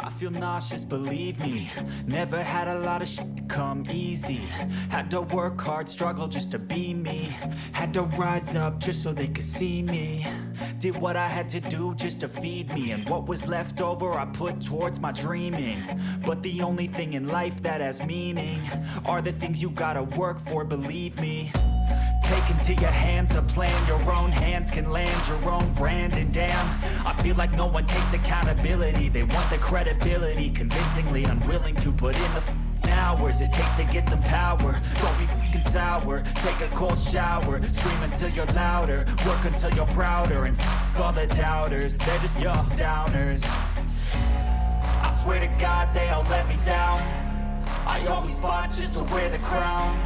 I feel nauseous, believe me. Never had a lot of shit come easy. Had to work hard, struggle just to be me. Had to rise up just so they could see me. Did what I had to do just to feed me. And what was left over I put towards my dreaming. But the only thing in life that has meaning are the things you gotta work for, believe me. Take into your hands a plan, your own hands can land your own brand. And damn, I feel like no one takes accountability. They want the credibility, convincingly unwilling to put in the hours it takes to get some power. Don't be f***ing sour, take a cold shower. Scream until you're louder, work until you're prouder. And f*** all the doubters, they're just your downers. I swear to God they all let me down. I always fought just to wear the crown.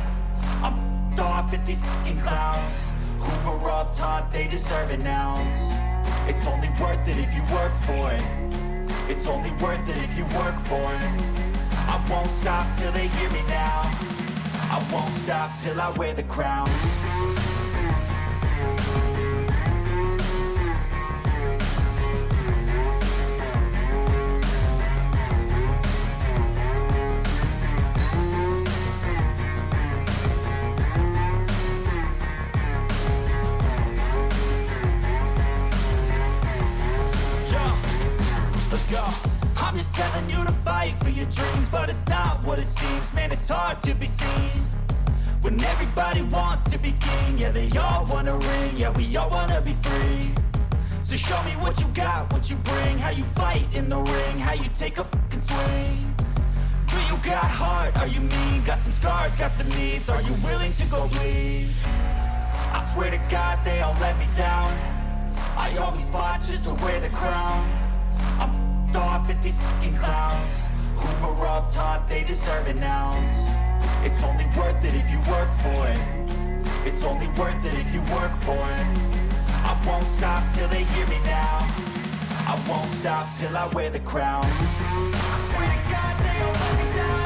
I'm off at these fucking clowns who were all taught they deserve an ounce. It's only worth it if you work for it. It's only worth it if you work for it. I won't stop till they hear me now. I won't stop till I wear the crown. I'm just telling you to fight for your dreams, but it's not what it seems. Man, it's hard to be seen when everybody wants to be king. Yeah, they all wanna ring, yeah, we all wanna be free. So show me what you got, what you bring, how you fight in the ring, how you take a fucking swing. Do you got heart, are you mean? Got some scars, got some needs, are you willing to go bleed? I swear to God they all let me down. I always fought just to wear the crown. I'm off at these fucking clowns who were all taught they deserve an ounce. It's only worth it if you work for it. It's only worth it if you work for it. I won't stop till they hear me now. I won't stop till I wear the crown. I swear to God they all let me down.